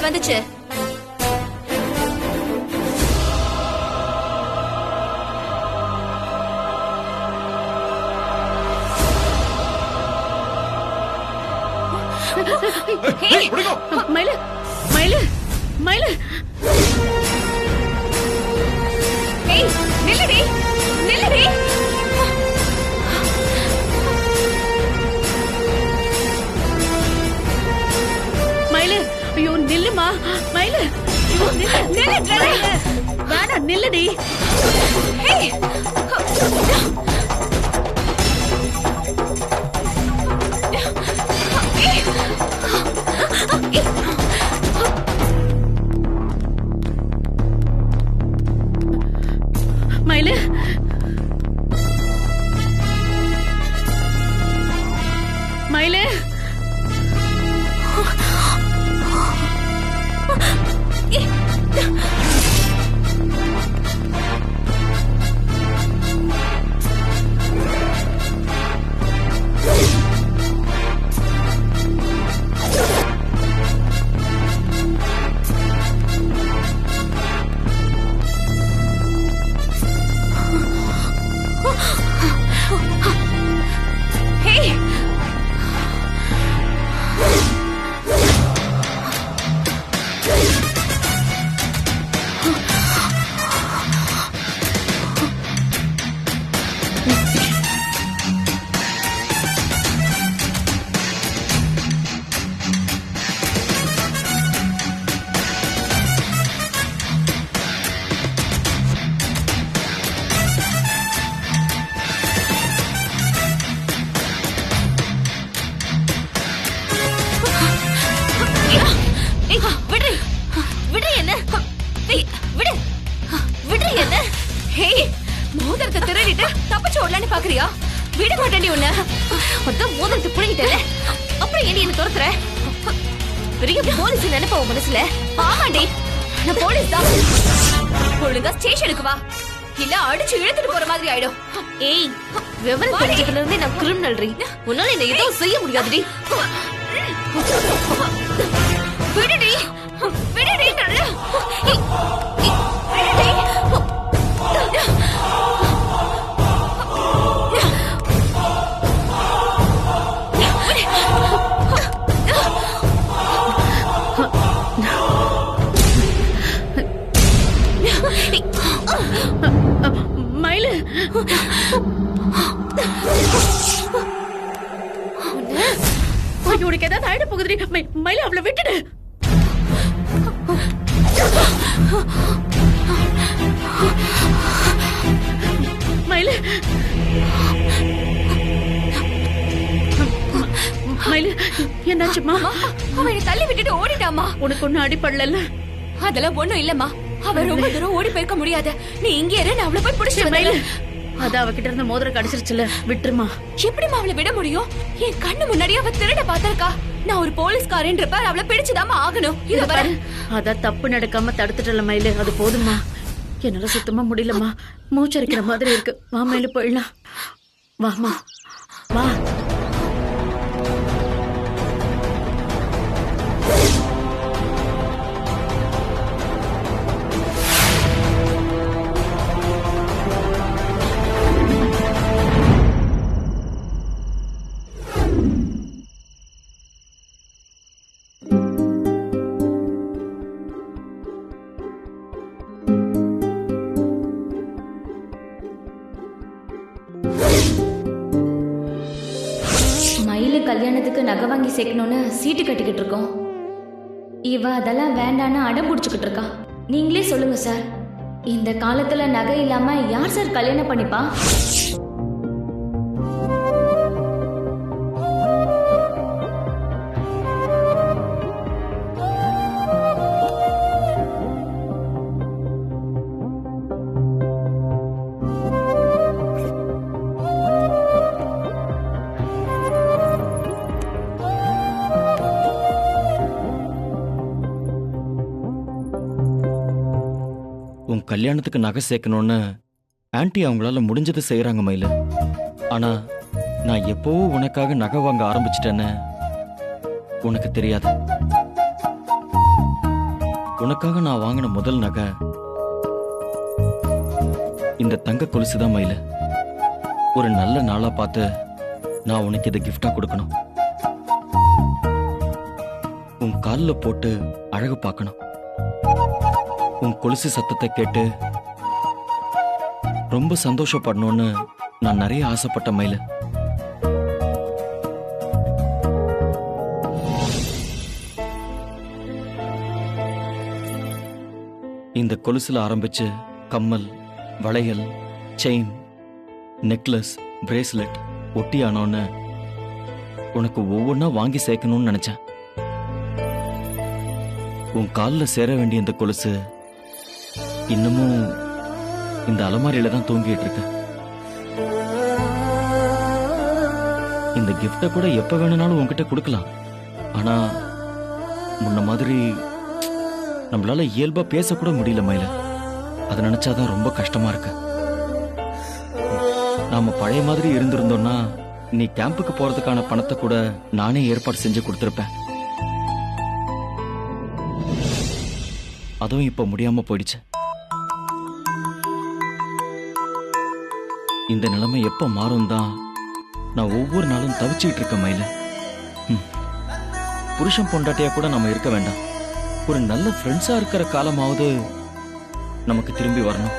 வந்துச்சு? மயிலு மயிலு மயிலு நில்லுடி நில்லுடி. மயிலு ஐயோ நில்லுமா மயிலு வேணாம் நில்லுடி. மயிலு மயிலு மோதிரத்தை திருடிட்டு தப்பிச்சு ஓடலான்னு பாக்குறியா? விட மாட்டேன் உன்ன. அதான் மோதிரத்தை புடிங்கிட்டே அப்புறம் ஏன் என்ன துரத்துற? பெரிய போலீஸ் நினைப்பா உன் மனசுல? ஆமாண்டி, நான் போலீஸ் தான். ஒழுங்கா ஸ்டேஷனுக்கு வா, இல்ல அடிச்சு இழுத்துட்டு போற மாதிரி ஆயிடும். ஏய், விவரம் தெரிஞ்சதுல இருந்தே நான் கிரிமினல் ரீ. உன்னால என்ன எதுவும் செய்ய முடியாதுடி. விடுடி விடுடி. விடுடி. மயிலு உனக்கு ஏதாவது ஆயிட போகுதுடி. மயிலு அவளை விட்டுடு. மயிலு மயிலு என்னாச்சுமா? அவனை தள்ளி விட்டுட்டு ஓடிட்டாமா. உனக்கு ஒண்ணு அடிப்படல? அதெல்லாம் ஒண்ணும் இல்லம்மா. அவன் ரொம்ப தூரம் ஓடி போயிருக்க முடியாது. நீ இங்க இரு, நான் அவளை போய் பிடிச்சு மயிலு. அதான் அவகிட்ட இருந்த மோதிரம் கடிச்சிருச்சுல, விட்டுருமா. எப்படிமா அவளை விட முடியும்? என் கண்ணு முன்னாடியே அவ திருட பாத்திருக்கா. நான் ஒரு போலீஸ்காரன்றப்ப அவளை பிடிச்சுதாமா ஆகணும். இத பாரு, அதான் தப்பு நடக்காம தடுத்துட்டல மயிலு, அது போதுமா. என்னால சுத்தமா முடியலமா, மூச்சரிக்கிற மாதிரி இருக்கு. வா மயிலு போயிடலாம். வாமா வா. மயிலு கல்யாணத்துக்கு நகை வாங்கி சேர்க்கணும்னு சீட்டு கட்டிக்கிட்டு இருக்கோம். இவ அதெல்லாம் வேண்டான்னு அடம் பிடிச்சுக்கிட்டு இருக்கா. நீங்களே சொல்லுங்க சார், இந்த காலத்துல நகை இல்லாம யார் சார் கல்யாணம் பண்ணிப்பா? உன் கல்யாணத்துக்கு நகை சேர்க்கணும்னு ஆன்ட்டி அவங்களால முடிஞ்சதை செய்யறாங்க மயிலு. ஆனா நான் எப்போவோ உனக்காக நகை வாங்க ஆரம்பிச்சிட்டேன்னு உனக்கு தெரியாது. உனக்காக நான் வாங்கின முதல் நகை இந்த தங்க கொலுசு தான் மயில. ஒரு நல்ல நாளா பார்த்து நான் உனக்கு இதை கிஃப்டா கொடுக்கணும். உன் காலில் போட்டு அழகு பார்க்கணும். உன் கொலுசு சத்தத்தை கேட்டு ரொம்ப சந்தோஷப்படணும்னு நான் நிறைய ஆசைப்பட்ட மயில. இந்த கொலுசுல ஆரம்பிச்சு கம்மல், வளையல், செயின், நெக்லஸ், பிரேஸ்லெட், ஒட்டியானோன்னு உனக்கு ஒவ்வொன்றா வாங்கி சேர்க்கணும்னு நினைச்சேன். உன் காலில் சேர வேண்டிய இந்த கொலுசு இன்னமும் இந்த அலமாரியில தான் தூங்கிட்டு இருக்கு. இந்த கிஃப்ட கூட எப்ப வேணும்னாலும் உன்கிட்ட கொடுக்கலாம். ஆனா முன்ன மாதிரி நம்மளால இயல்பா பேசக்கூட முடியல மயில. அதை நினைச்சாதான் ரொம்ப கஷ்டமா இருக்கு. நாம பழைய மாதிரி இருந்திருந்தோம்னா நீ கேம்புக்கு போறதுக்கான பணத்தை கூட நானே ஏற்பாடு செஞ்சு கொடுத்திருப்பேன். அதுவும் இப்ப முடியாம போயிடுச்சு. இந்த நிலைமை எப்ப மாறும் தான் நான் ஒவ்வொரு நாளும் தவிச்சுக்கிட்டு இருக்க மயில. புருஷன் பொண்டாட்டியா கூட நம்ம இருக்க வேண்டாம். ஒரு நல்ல ஃப்ரெண்ட்ஸா இருக்கிற காலமாவது நமக்கு திரும்பி வரணும்.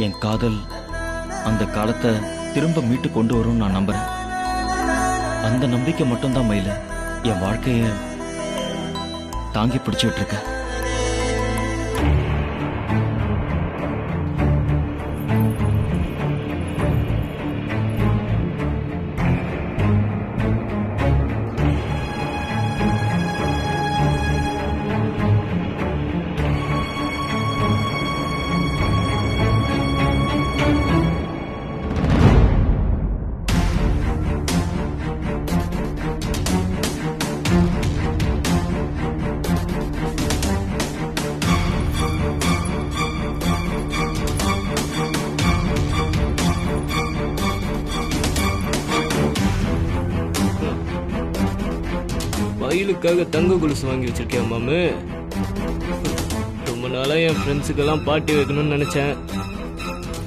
என் காதல் அந்த காலத்தை திரும்ப மீட்டு கொண்டு வரும் நான் நம்புறேன். அந்த நம்பிக்கை மட்டும்தான் மயில என் வாழ்க்கைய தாங்கி பிடிச்சிட்டு இருக்க. மயிலுக்காக தங்க கொலுசு வாங்கி வச்சிருக்கேன் மாமு. ரொம்ப நாளா என் ஃப்ரெண்ட்ஸுக்கெல்லாம் பார்ட்டி வைக்கணும்னு நினைச்சேன்.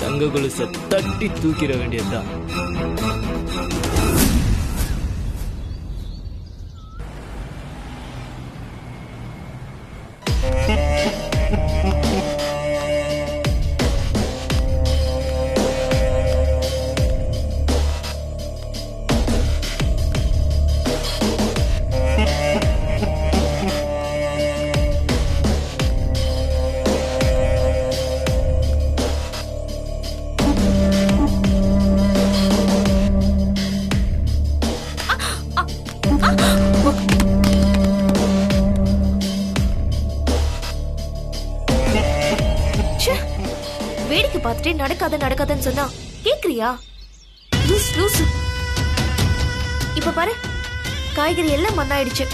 தங்க கொலுசை தட்டி தூக்கிட வேண்டியதுதான். வேடிக்கை பார்த்துட்டே நடக்காதன்னு சொன்னா கேக்குறியா? Loose loose. இப்ப பாரு, காய்கறி எல்லாம் மண்ணாயிடுச்சு.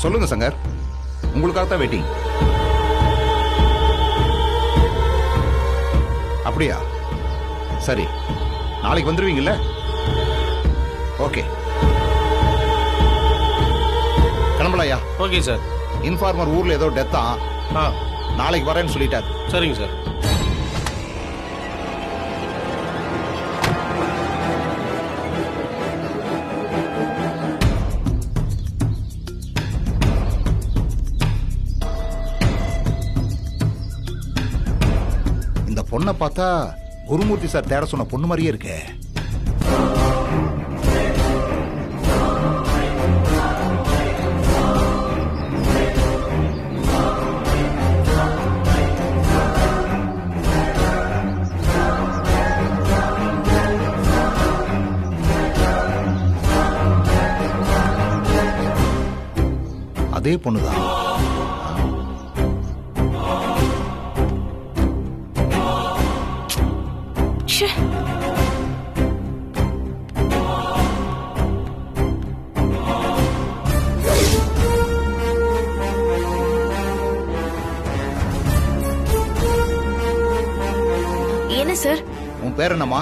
சொல்லுங்க சங்கர், உங்களுக்காக தான் வெயிட்டிங். அப்படியா? சரி, நாளைக்கு வந்துருவீங்கல்ல? ஓகே, கிளம்பலாயா? Okay sir. இன்ஃபார்மர் ஊர்ல ஏதோ டெத்தா, நாளைக்கு வரேன்னு சொல்லிட்டாரு. சரிங்க சார். பொண்ணை பார்த்தா குருமூர்த்தி சார் தேட சொன்ன பொண்ணு மாதிரியே இருக்கு. அதே பொண்ணுதான். சார்? உன் பேர் என்னம்மா?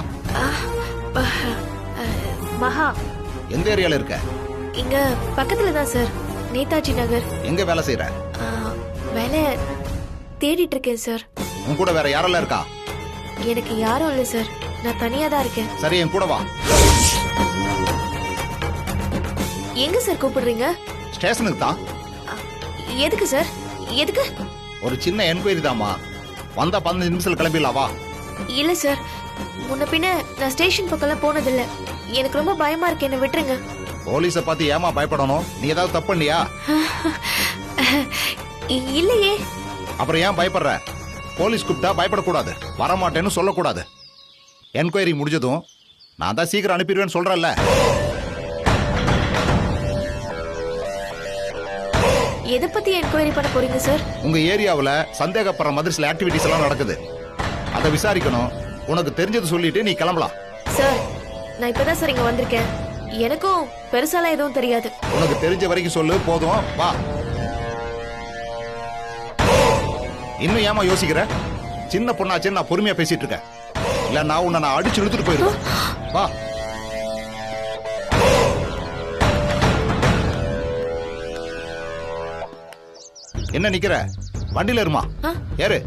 மகா. எந்த ஏரியால இருக்க? இங்க பக்கத்துல தான் சார், நேதாஜி நகர். எங்க வேலை செய்யற? வேலை தேடிட்டு இருக்கேன் சார். உன் கூட வேற யாரெல்லாம் இருக்கா? எனக்கு யாரும் இல்ல சார், நான் தனியா தான் இருக்கேன். சரி, என் கூட வா. எங்க சார் கூப்பிடுறீங்க? ஸ்டேஷனுக்கு தான். எதுக்கு சார்? எதுக்கு? ஒரு சின்ன என்கொயரி தாம்மா. வந்தா 15 நிமிஷத்துல கிளம்பிடலாம், வா. இல்ல சார், முன்ன பின்ன நான் ஸ்டேஷன் பக்கம்லாம் போனதில்ல. எனக்கு ரொம்ப பயமா இருக்கு, என்ன விட்டுருங்க. போலீஸ பார்த்து ஏமா பயப்படணும்? நீ ஏதாவது தப்பு பண்ணியா? இல்லையே. அப்புறம் ஏன் பயப்படுற? போலீஸ் கூப்பிட்டா பயப்படக்கூடாது, வரமாட்டேன்னு சொல்லக்கூடாது. என்கொயரி முடிஞ்சதும் நான் தான் சீக்கிரம் அனுப்பிடுவேன்னு சொல்றேன்ல. எதை பத்தி என்கொயரி பண்ண போறீங்க சார்? உங்க ஏரியாவுல சந்தேகப்படுற மாதிரி சில ஆக்டிவிட்டிஸ் எல்லாம் நடக்குது, அதை விசாரிக்கணும். உனக்கு தெரிஞ்சது சொல்லிட்டு நீ கிளம்பலாம். சார், நான் இப்பதான் சார் இங்க வந்திருக்கேன். எனக்கும் பெருசாலாம் எதுவும் தெரியாது. உனக்கு தெரிஞ்ச வரைக்கும் சொல்லு, போதும், வா. இன்னும் ஏமா யோசிக்கிற? சின்ன பொண்ணாச்சு, நான் பொறுமையா பேசிட்டு இருக்கேன். இல்ல நான் உன்னை நான் அடிச்சு இழுத்துட்டு போயிருவேன். வா. என்ன நிக்கிற? வண்டியில இருமா, ஏறு.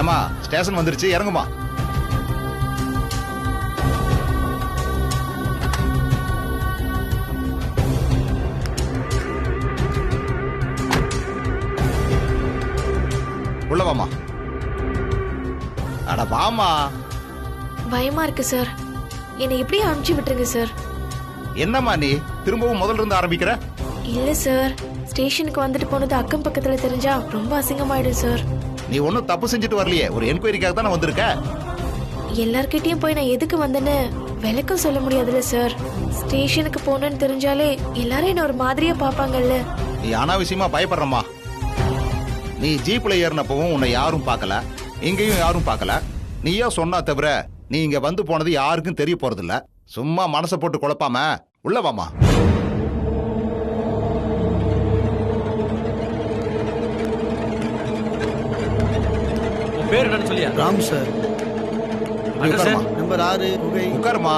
ஏமா, ஸ்டேஷன் வந்துருச்சு, இறங்குமா. உள்ள வாமா. அட வாமா. பயமா இருக்கு சார், என்னை எப்படியும் அனுப்பிச்சு விட்டுருங்க சார். என்னம்மா நீ திரும்பவும் முதல்ல இருந்து ஆரம்பிக்கிற? இல்ல சார், ஸ்டேஷனுக்கு வந்துட்டு போனது அக்கம் பக்கத்துல தெரிஞ்சா ரொம்ப அசிங்கமாயிடும் சார். நீ ஒன்னும் தப்பு செஞ்சுட்டு வரலையே, ஒரு என்கொயரிக்காக தானே வந்திருக்க. எல்லார்கிட்டயும் போய் நான் எதுக்கு வந்தேன்னு விளக்கம் சொல்ல முடியாதுல்ல சார். ஸ்டேஷனுக்கு போனேன்னு தெரிஞ்சாலே எல்லாரும் என்ன ஒரு மாதிரியா பாப்பாங்கல்ல. நீ அனாவசியமா பயப்படுறமா. நீ ஜீப்ல ஏறினப்பவும் உன்னை யாரும் பார்க்கல, இங்கேயும் யாரும் பார்க்கல. நீயா சொன்னா தவிர நீ இங்க வந்து போனது யாருக்கும் தெரிய போறது இல்ல. சும்மா மனசை போட்டு குழப்பாம உள்ள வாமா. பேர் என்னன்னு சொல்லியா? ராம் சார். உட்காருமா. நம்பர் 6 குகை. உட்காருமா.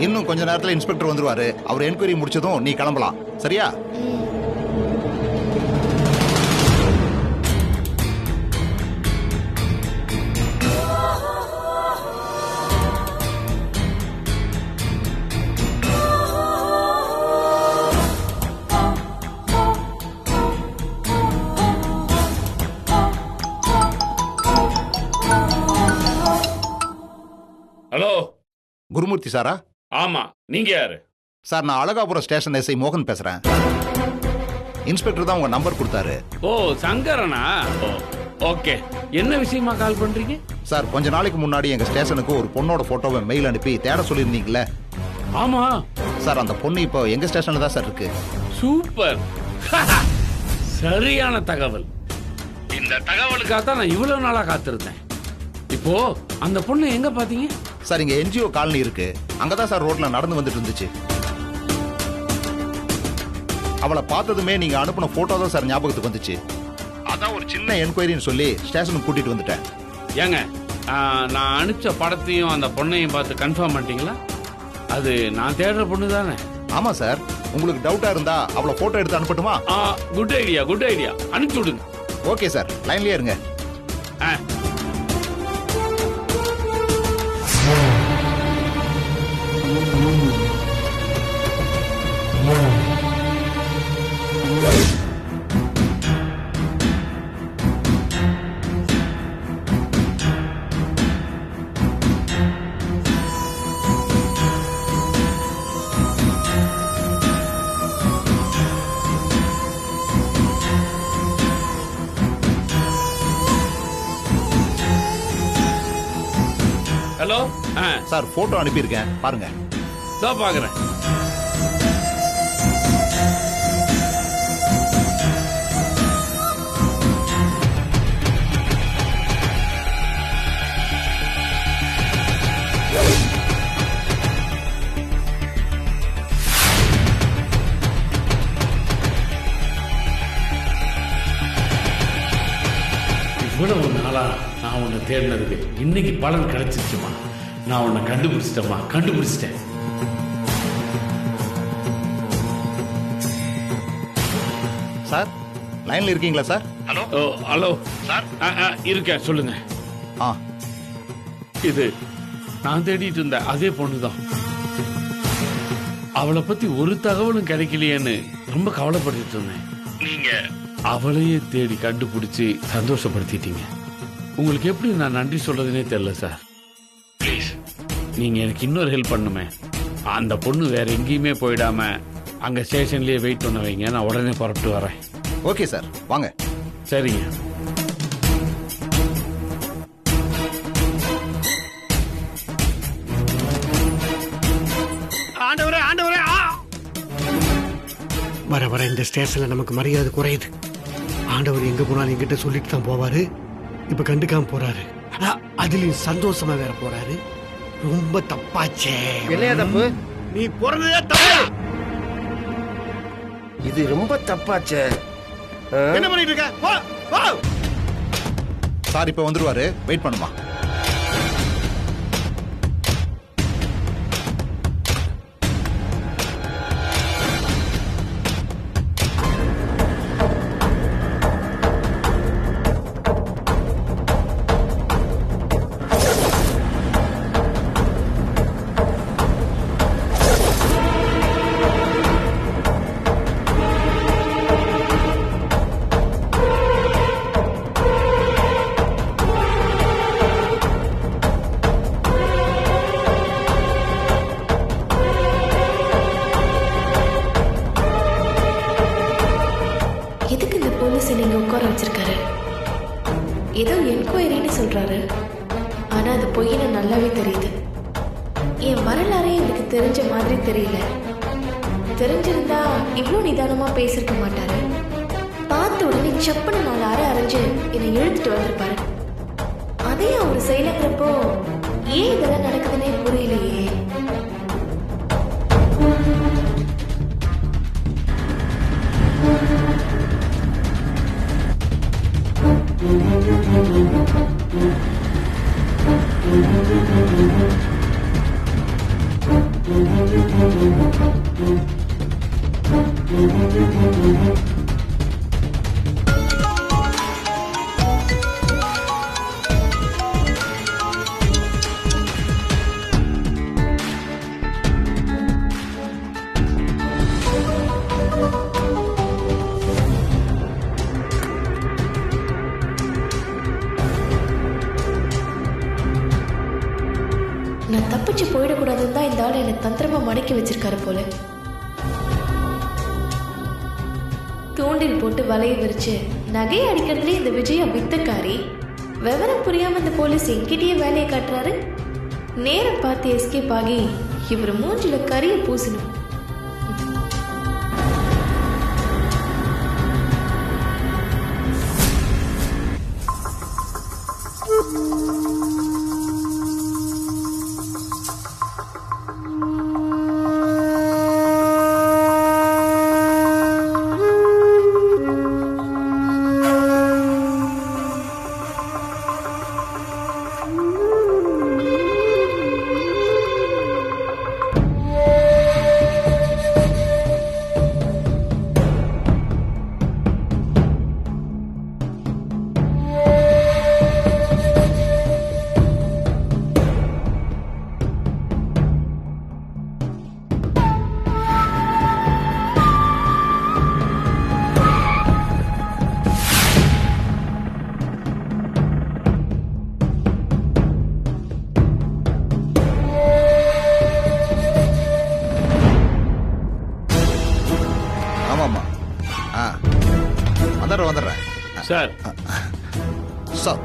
இன்னும் கொஞ்ச நேரத்துல இன்ஸ்பெக்டர் வந்துருவாரு. அவர் என்கொயரி முடிச்சதும் நீ கிளம்பலாம், சரியா? ஹலோ, குருமூர்த்தி சாரா? ஆமா, நீங்க யாரு? சார், நான் அழகாபுரம் ஸ்டேஷன் எஸ்ஐ மோகன் பேசுறேன். இன்ஸ்பெக்டர் தான் உங்க நம்பர் கொடுத்தாரு. ஓ, சங்கரனா? ஓ, ஓகே. என்ன விஷயமா கால் பண்றீங்க? சார், கொஞ்ச நாளைக்கு முன்னாடி எங்க ஸ்டேஷனுக்கு ஒரு பொண்ணோட போட்டோவை மெயில் அனுப்பி தேட சொல்லியிருந்தீங்களே. ஆமா சார், அந்த பொண்ணு இப்போ எங்க ஸ்டேஷன்ல தான் சார் இருக்கு. சூப்பர். சரியான தகவல். இந்த தகவலுக்காக தான் நான் இவ்வளவு நாளா காத்திருந்தேன். இப்போ அந்த பொண்ணு எங்க பாத்தீங்க? சார், இங்க என்ஜிஓ காலனி இருக்கு, அங்கதான் சார் ரோட்ல நடந்து வந்துட்டு இருந்துச்சு. அவளை பார்த்ததுமே நீங்க அனுப்பின போட்டோ தான் சார் ஞாபகத்துக்கு வந்துச்சு. அதான் ஒரு சின்ன என்கொயரின்னு சொல்லி ஸ்டேஷனுக்கு கூட்டிட்டு வந்துட்டேன். ஏங்க, நான் அனுப்பிச்ச படத்தையும் அந்த பொண்ணையும் பார்த்து கன்ஃபார்ம் பண்ணிட்டீங்களா? அது நான் தேடுற பொண்ணு தானே? ஆமா சார். உங்களுக்கு டவுட்டா இருந்தா அவளை போட்டோ எடுத்து அனுப்பட்டுமா? Good idea, good idea. அனுப்பிச்சு விடுங்க. ஓகே சார், லைன்லயே இருங்க. ஹலோ சார் போட்டோ அனுப்பியிருக்கேன் பாருங்க. இதோ பாக்குறேன். இவ்வளவு நாளா நான் உன்னை தேடினதுக்கு இன்னைக்கு பலன் கிடைச்சிருச்சுமா. நான் உன்னை கண்டுபிடிச்சிட்டேன். சார் லைன்ல இருக்கீங்களா சார்? Hello sir. இருக்கேன், சொல்லுங்க. இது நான் தேடிட்டு இருந்த அதே பொண்ணுதான். அவளை பத்தி ஒரு தகவலும் கிடைக்கலையேன்னு ரொம்ப கவலைப்பட்டு இருந்தேன். நீங்க அவளையே தேடி கண்டுபிடிச்சு சந்தோஷப்படுத்திட்டீங்க. உங்களுக்கு எப்படி நான் நன்றி சொல்றதுனே தெரியல சார். ப்ளீஸ் நீங்க எனக்கு இன்னொரு ஹெல்ப் பண்ணுமே. அந்த பொண்ணு வேற எங்கேயுமே போயிடாம அங்க ஸ்டேஷன்லயே வெயிட் பண்ண வைங்க. நான் உடனே புறப்பட்டு வரேன். ஓகே சார், வாங்க. சரிங்க. ஆண்டவரே வர வர இந்த ஸ்டேஷன்ல நமக்கு மரியாதை குறையுது. ஆண்டவர் எங்க போனாலும் எங்கிட்ட சொல்லிட்டு தான் போவாரு. இப்ப கண்டுக்காம போறாரு. அதுலயும் சந்தோஷமா வேற போறாரு. ரொம்ப தப்பாச்சே. இல்லையா தப்பு? நீ பிறந்ததே தப்பு. இது ரொம்ப தப்பாச்சே. என்ன பண்ணிட்டு இருக்க? சார் இப்ப வந்துருவாரு, வெயிட் பண்ணுமா. எதுக்கு இந்த போலீஸ் நீங்க உட்கார வச்சிருக்காரு? ஏதோ என்கொயரின்னு சொல்றாரு. ஆனா அது பொய்ன்னு நல்லாவே தெரியுது. என் வரலாறே எனக்கு தெரிஞ்ச மாதிரி தெரியல. தெரிஞ்சிருந்தா இவ்வளவு நிதானமா பேசிருக்க மாட்டாரு. பார்த்த உடனே சப்பன 4 அரை அரைஞ்சு என்னை இழுத்துட்டு வந்திருப்பாரு. அதே அவரு செய்யலங்கிறப்போ ஏன் இதெல்லாம் நடக்குதுன்னே புரியலையே. நான் தப்பிச்சு போயிடக்கூடாதுன்னு தான் இந்த ஆள் என்னை தந்திரமா மடக்கி வச்சிருக்காரு போல. தூண்டில் போட்டு வலைய விரிச்சு நகையை அடிக்கிறதுலே இந்த விஜயா வித்தக்காரி. விவரம் புரியாம இந்த போலீஸ் என்கிட்டயே வேலையை காட்டுறாரு. நேரம் பார்த்து எஸ்கேப் ஆகி இவர் மூஞ்சில கரிய பூசணும். வந்துடுறேன். சார் சார்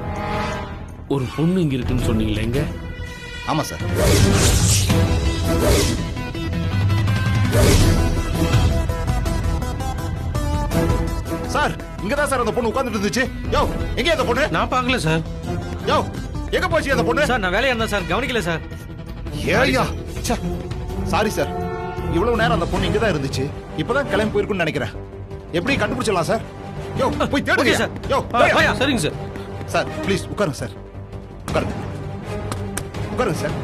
ஒரு பொண்ணு இங்க இருக்குன்னு சொன்னீங்களே, எங்க? ஆமா சார். சார் இங்கதான் சார் அந்த பொண்ணு உட்கார்ந்துட்டு இருந்துச்சு. யோ எங்க அந்த பொண்ணு? நான் பார்க்கல சார். யோ எங்க போச்சு அந்த பொண்ணு? சார் நான் வேலையா இருந்தேன் சார், கவனிக்கல சார். ஏய்யா சாரி சார். இவ்வளவு நேரம் அந்த பொண்ணு இங்கதான் இருந்துச்சு. இப்பதான் கிளம்பி போயிருக்குன்னு நினைக்கிறேன். எப்படி கண்டுபிடிச்சிடலாம் சார்? யோ போய் தேடுங்க சார். யோ சரிங்க சார். சார் ப்ளீஸ் உட்காருங்க சார். உட்காருங்க உட்காருங்க சார்.